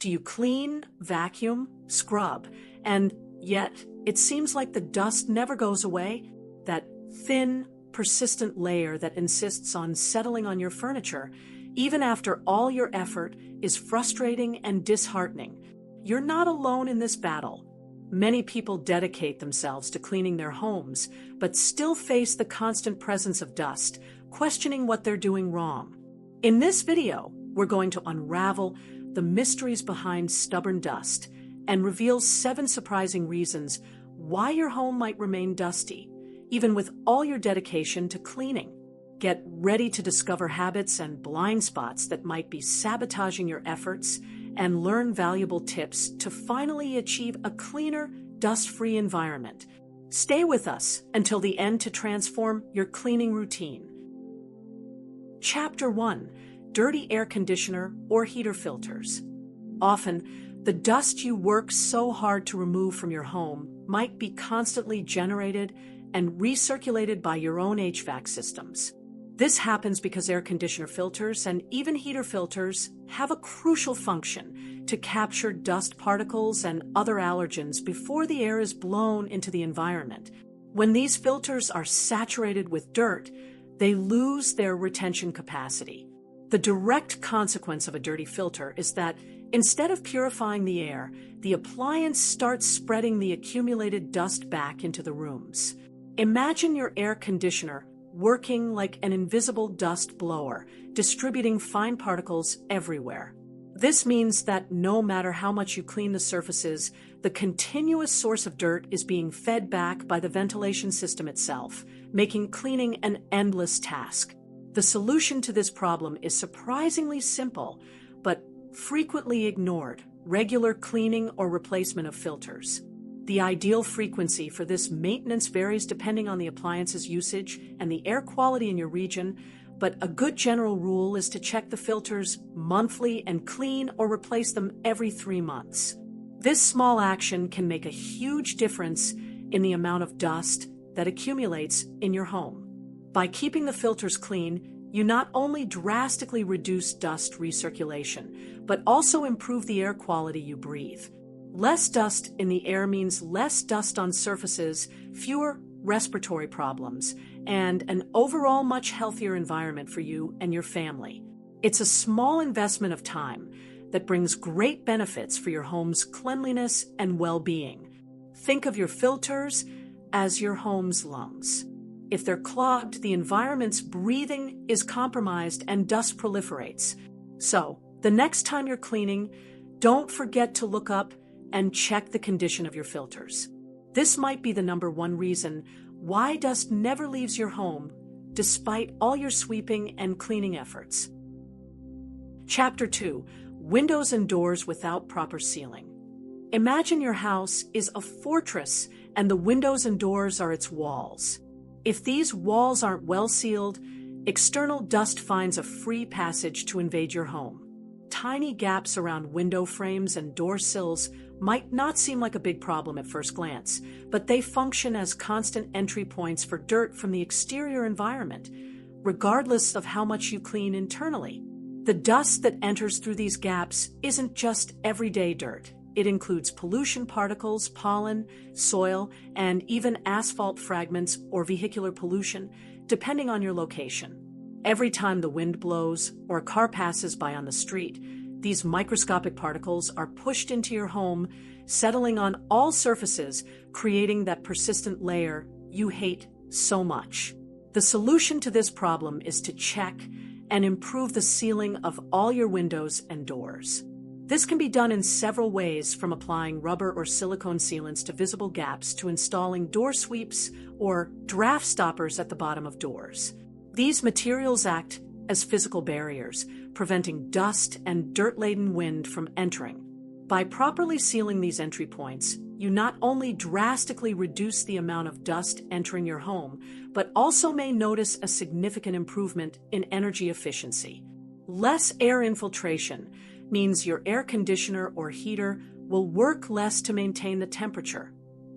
Do you clean, vacuum, scrub, and yet it seems like the dust never goes away? That thin, persistent layer that insists on settling on your furniture, even after all your effort, is frustrating and disheartening. You're not alone in this battle. Many people dedicate themselves to cleaning their homes, but still face the constant presence of dust, questioning what they're doing wrong. In this video, we're going to unravel the mysteries behind stubborn dust and reveal 7 surprising reasons why your home might remain dusty, even with all your dedication to cleaning. Get ready to discover habits and blind spots that might be sabotaging your efforts and learn valuable tips to finally achieve a cleaner, dust-free environment. Stay with us until the end to transform your cleaning routine. Chapter 1: Dirty air conditioner or heater filters. Often, the dust you work so hard to remove from your home might be constantly generated and recirculated by your own HVAC systems. This happens because air conditioner filters and even heater filters have a crucial function to capture dust particles and other allergens before the air is blown into the environment. When these filters are saturated with dirt, they lose their retention capacity. The direct consequence of a dirty filter is that instead of purifying the air, the appliance starts spreading the accumulated dust back into the rooms. Imagine your air conditioner working like an invisible dust blower, distributing fine particles everywhere. This means that no matter how much you clean the surfaces, the continuous source of dirt is being fed back by the ventilation system itself, making cleaning an endless task. The solution to this problem is surprisingly simple, but frequently ignored: regular cleaning or replacement of filters. The ideal frequency for this maintenance varies depending on the appliance's usage and the air quality in your region, but a good general rule is to check the filters monthly and clean or replace them every 3 months. This small action can make a huge difference in the amount of dust that accumulates in your home. By keeping the filters clean, you not only drastically reduce dust recirculation, but also improve the air quality you breathe. Less dust in the air means less dust on surfaces, fewer respiratory problems, and an overall much healthier environment for you and your family. It's a small investment of time that brings great benefits for your home's cleanliness and well-being. Think of your filters as your home's lungs. If they're clogged, the environment's breathing is compromised and dust proliferates. So, the next time you're cleaning, don't forget to look up and check the condition of your filters. This might be the #1 reason why dust never leaves your home, despite all your sweeping and cleaning efforts. Chapter 2: Windows and doors without proper sealing. Imagine your house is a fortress and the windows and doors are its walls. If these walls aren't well sealed, external dust finds a free passage to invade your home. Tiny gaps around window frames and door sills might not seem like a big problem at first glance, but they function as constant entry points for dirt from the exterior environment, regardless of how much you clean internally. The dust that enters through these gaps isn't just everyday dirt. It includes pollution particles, pollen, soil, and even asphalt fragments or vehicular pollution, depending on your location. Every time the wind blows or a car passes by on the street, these microscopic particles are pushed into your home, settling on all surfaces, creating that persistent layer you hate so much. The solution to this problem is to check and improve the sealing of all your windows and doors. This can be done in several ways, from applying rubber or silicone sealants to visible gaps to installing door sweeps or draft stoppers at the bottom of doors. These materials act as physical barriers, preventing dust and dirt-laden wind from entering. By properly sealing these entry points, you not only drastically reduce the amount of dust entering your home, but also may notice a significant improvement in energy efficiency. Less air infiltration means your air conditioner or heater will work less to maintain the temperature,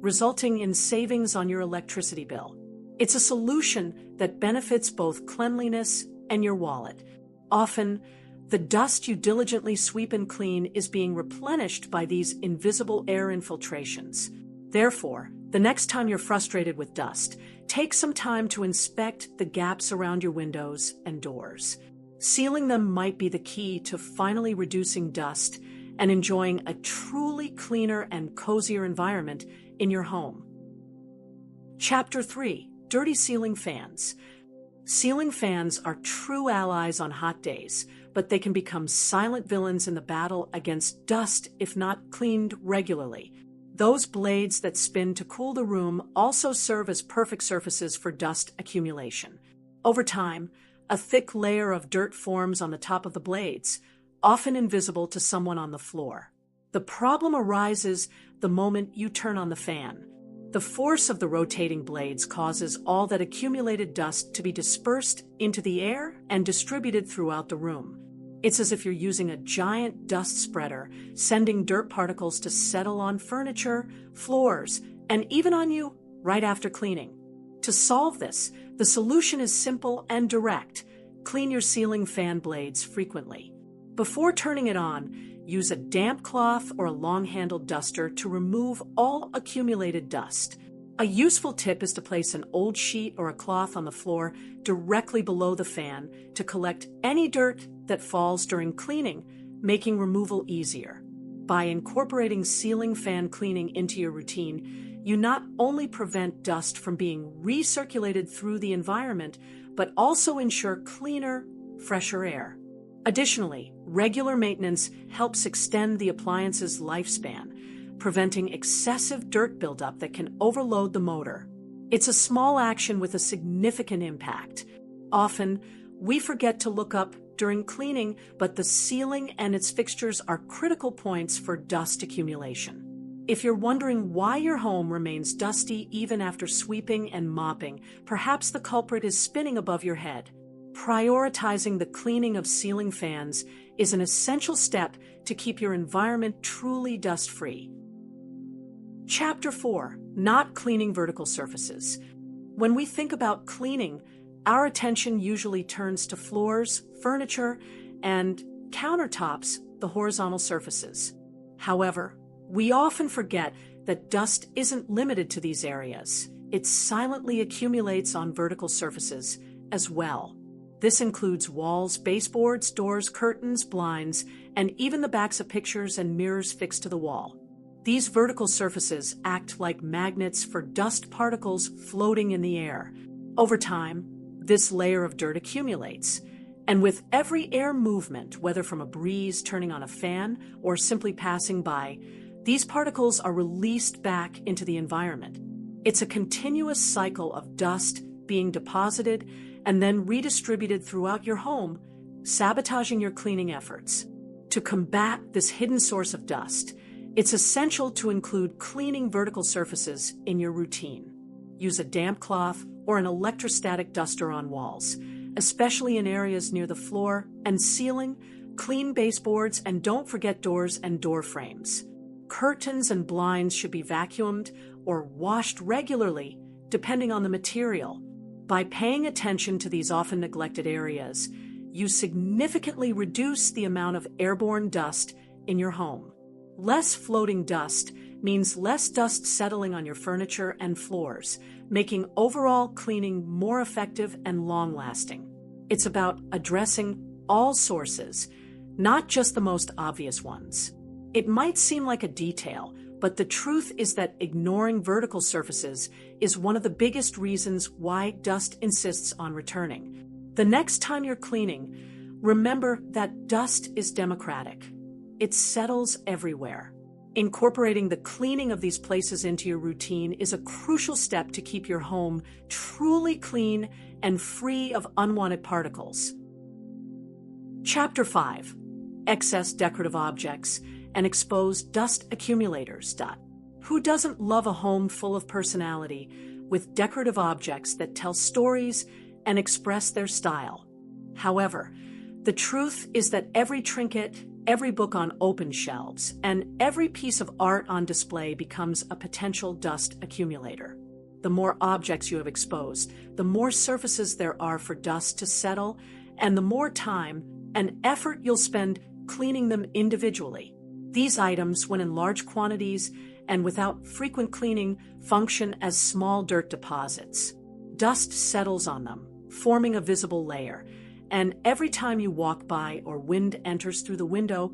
resulting in savings on your electricity bill. It's a solution that benefits both cleanliness and your wallet. Often, The dust you diligently sweep and clean is being replenished by these invisible air infiltrations. Therefore, the next time you're frustrated with dust, take some time to inspect the gaps around your windows and doors. Sealing them might be the key to finally reducing dust and enjoying a truly cleaner and cozier environment in your home. Chapter 3: Dirty Ceiling Fans. Ceiling fans are true allies on hot days, but they can become silent villains in the battle against dust if not cleaned regularly. Those blades that spin to cool the room also serve as perfect surfaces for dust accumulation. Over time, a thick layer of dirt forms on the top of the blades, often invisible to someone on the floor. The problem arises the moment you turn on the fan. The force of the rotating blades causes all that accumulated dust to be dispersed into the air and distributed throughout the room. It's as if you're using a giant dust spreader, sending dirt particles to settle on furniture, floors, and even on you right after cleaning. To solve this, the solution is simple and direct. Clean your ceiling fan blades frequently. Before turning it on, use a damp cloth or a long-handled duster to remove all accumulated dust. A useful tip is to place an old sheet or a cloth on the floor directly below the fan to collect any dirt that falls during cleaning, making removal easier. By incorporating ceiling fan cleaning into your routine, you not only prevent dust from being recirculated through the environment, but also ensure cleaner, fresher air. Additionally, regular maintenance helps extend the appliance's lifespan, preventing excessive dirt buildup that can overload the motor. It's a small action with a significant impact. Often, we forget to look up during cleaning, but the ceiling and its fixtures are critical points for dust accumulation. If you're wondering why your home remains dusty even after sweeping and mopping, perhaps the culprit is spinning above your head. Prioritizing the cleaning of ceiling fans is an essential step to keep your environment truly dust-free. Chapter 4: Not Cleaning Vertical Surfaces. When we think about cleaning, our attention usually turns to floors, furniture, and countertops, the horizontal surfaces. However, we often forget that dust isn't limited to these areas. It silently accumulates on vertical surfaces as well. This includes walls, baseboards, doors, curtains, blinds, and even the backs of pictures and mirrors fixed to the wall. These vertical surfaces act like magnets for dust particles floating in the air. Over time, this layer of dirt accumulates, and with every air movement, whether from a breeze turning on a fan or simply passing by, these particles are released back into the environment. It's a continuous cycle of dust being deposited and then redistributed throughout your home, sabotaging your cleaning efforts. To combat this hidden source of dust, it's essential to include cleaning vertical surfaces in your routine. Use a damp cloth or an electrostatic duster on walls, especially in areas near the floor and ceiling. Clean baseboards, and don't forget doors and door frames. Curtains and blinds should be vacuumed or washed regularly, depending on the material. By paying attention to these often neglected areas, you significantly reduce the amount of airborne dust in your home. Less floating dust means less dust settling on your furniture and floors, making overall cleaning more effective and long-lasting. It's about addressing all sources, not just the most obvious ones. It might seem like a detail, but the truth is that ignoring vertical surfaces is one of the biggest reasons why dust insists on returning. The next time you're cleaning, remember that dust is democratic. It settles everywhere. Incorporating the cleaning of these places into your routine is a crucial step to keep your home truly clean and free of unwanted particles. Chapter 5: Excess Decorative Objects and Exposed Dust Accumulators. Who doesn't love a home full of personality with decorative objects that tell stories and express their style? However, the truth is that every trinket, every book on open shelves, and every piece of art on display becomes a potential dust accumulator. The more objects you have exposed, the more surfaces there are for dust to settle, and the more time and effort you'll spend cleaning them individually. These items, when in large quantities and without frequent cleaning, function as small dirt deposits. Dust settles on them, forming a visible layer, and every time you walk by or wind enters through the window,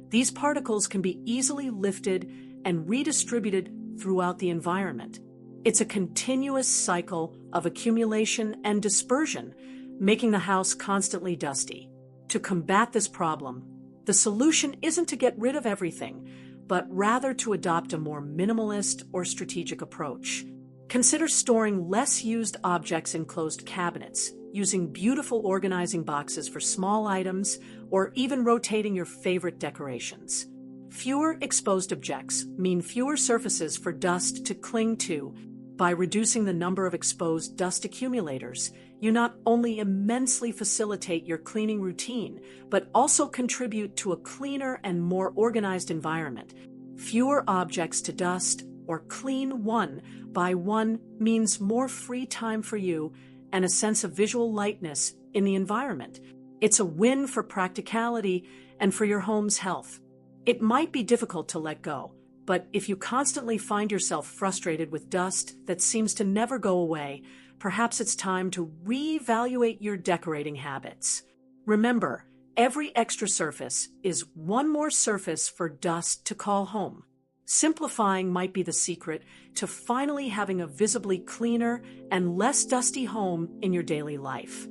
these particles can be easily lifted and redistributed throughout the environment. It's a continuous cycle of accumulation and dispersion, making the house constantly dusty. To combat this problem, the solution isn't to get rid of everything, but rather to adopt a more minimalist or strategic approach. Consider storing less used objects in closed cabinets, using beautiful organizing boxes for small items, or even rotating your favorite decorations. Fewer exposed objects mean fewer surfaces for dust to cling to. By reducing the number of exposed dust accumulators, you not only immensely facilitate your cleaning routine, but also contribute to a cleaner and more organized environment. Fewer objects to dust or clean one by one means more free time for you and a sense of visual lightness in the environment. It's a win for practicality and for your home's health. It might be difficult to let go, but if you constantly find yourself frustrated with dust that seems to never go away, perhaps it's time to reevaluate your decorating habits. Remember, every extra surface is one more surface for dust to call home. Simplifying might be the secret to finally having a visibly cleaner and less dusty home in your daily life.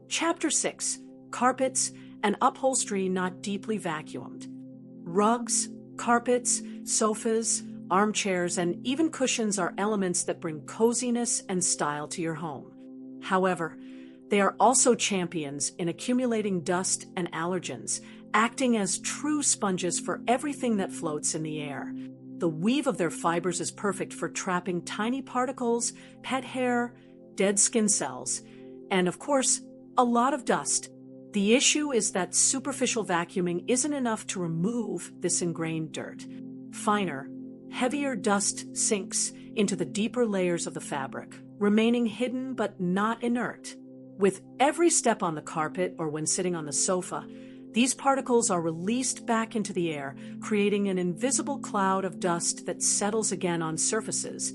Chapter 6: Carpets and Upholstery Not Deeply Vacuumed. Rugs, carpets, sofas, armchairs, and even cushions are elements that bring coziness and style to your home. However, they are also champions in accumulating dust and allergens, acting as true sponges for everything that floats in the air. The weave of their fibers is perfect for trapping tiny particles, pet hair, dead skin cells, and of course, a lot of dust. The issue is that superficial vacuuming isn't enough to remove this ingrained dirt. Finer, heavier dust sinks into the deeper layers of the fabric, remaining hidden but not inert. With every step on the carpet or when sitting on the sofa, these particles are released back into the air, creating an invisible cloud of dust that settles again on surfaces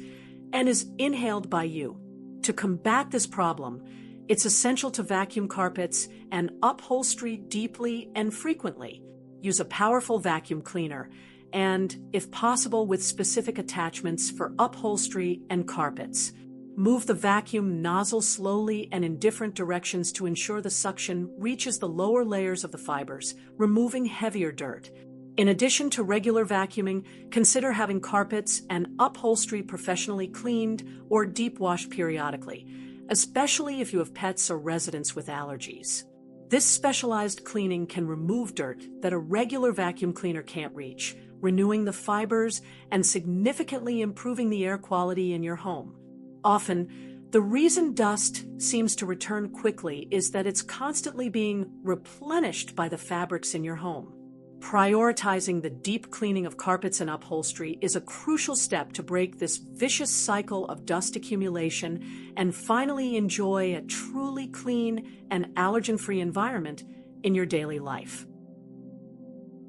and is inhaled by you. To combat this problem, it's essential to vacuum carpets and upholstery deeply and frequently. Use a powerful vacuum cleaner and, if possible, with specific attachments for upholstery and carpets. Move the vacuum nozzle slowly and in different directions to ensure the suction reaches the lower layers of the fibers, removing heavier dirt. In addition to regular vacuuming, consider having carpets and upholstery professionally cleaned or deep washed periodically, especially if you have pets or residents with allergies. This specialized cleaning can remove dirt that a regular vacuum cleaner can't reach, renewing the fibers and significantly improving the air quality in your home. Often, the reason dust seems to return quickly is that it's constantly being replenished by the fabrics in your home. Prioritizing the deep cleaning of carpets and upholstery is a crucial step to break this vicious cycle of dust accumulation and finally enjoy a truly clean and allergen-free environment in your daily life.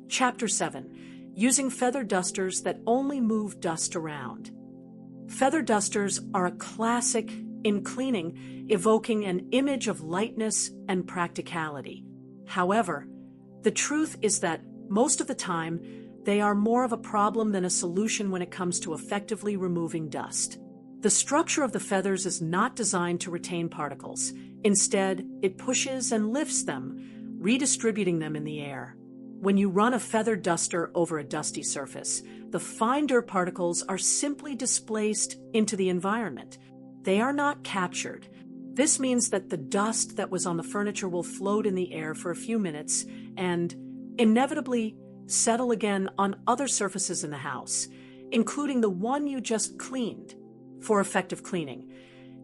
Chapter 7: Using Feather Dusters That Only Move Dust Around. Feather dusters are a classic in cleaning, evoking an image of lightness and practicality. However, the truth is that most of the time, they are more of a problem than a solution when it comes to effectively removing dust. The structure of the feathers is not designed to retain particles. Instead, it pushes and lifts them, redistributing them in the air. When you run a feather duster over a dusty surface, the fine dirt particles are simply displaced into the environment. They are not captured. This means that the dust that was on the furniture will float in the air for a few minutes and inevitably settle again on other surfaces in the house, including the one you just cleaned. For effective cleaning,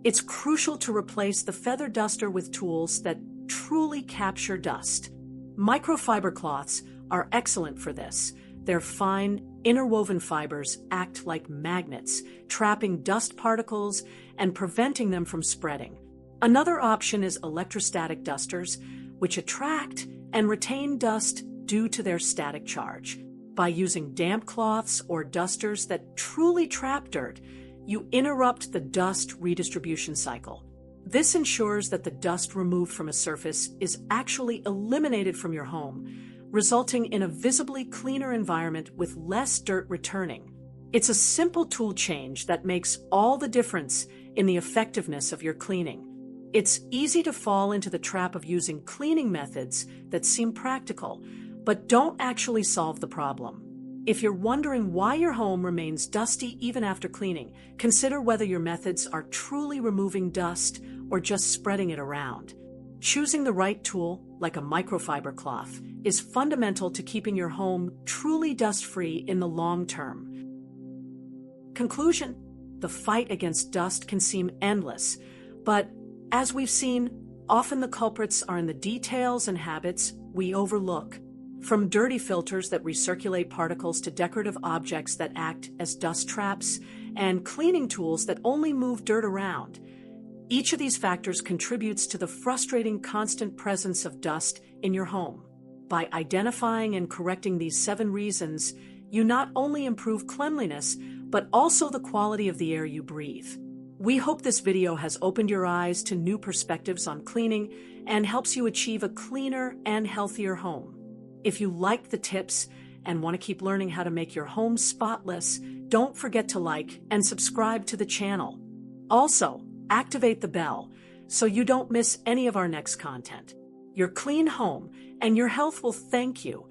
it's crucial to replace the feather duster with tools that truly capture dust. Microfiber cloths are excellent for this. Their fine, interwoven fibers act like magnets, trapping dust particles and preventing them from spreading. Another option is electrostatic dusters, which attract and retain dust due to their static charge. By using damp cloths or dusters that truly trap dirt, you interrupt the dust redistribution cycle. This ensures that the dust removed from a surface is actually eliminated from your home, resulting in a visibly cleaner environment with less dirt returning. It's a simple tool change that makes all the difference in the effectiveness of your cleaning. It's easy to fall into the trap of using cleaning methods that seem practical, but don't actually solve the problem. If you're wondering why your home remains dusty even after cleaning, consider whether your methods are truly removing dust or just spreading it around. Choosing the right tool, like a microfiber cloth, is fundamental to keeping your home truly dust-free in the long term. Conclusion: the fight against dust can seem endless, but as we've seen, often the culprits are in the details and habits we overlook. From dirty filters that recirculate particles to decorative objects that act as dust traps and cleaning tools that only move dirt around, each of these factors contributes to the frustrating constant presence of dust in your home. By identifying and correcting these 7 reasons, you not only improve cleanliness, but also the quality of the air you breathe. We hope this video has opened your eyes to new perspectives on cleaning and helps you achieve a cleaner and healthier home. If you liked the tips and want to keep learning how to make your home spotless, don't forget to like and subscribe to the channel. Also, activate the bell so you don't miss any of our next content. Your clean home and your health will thank you.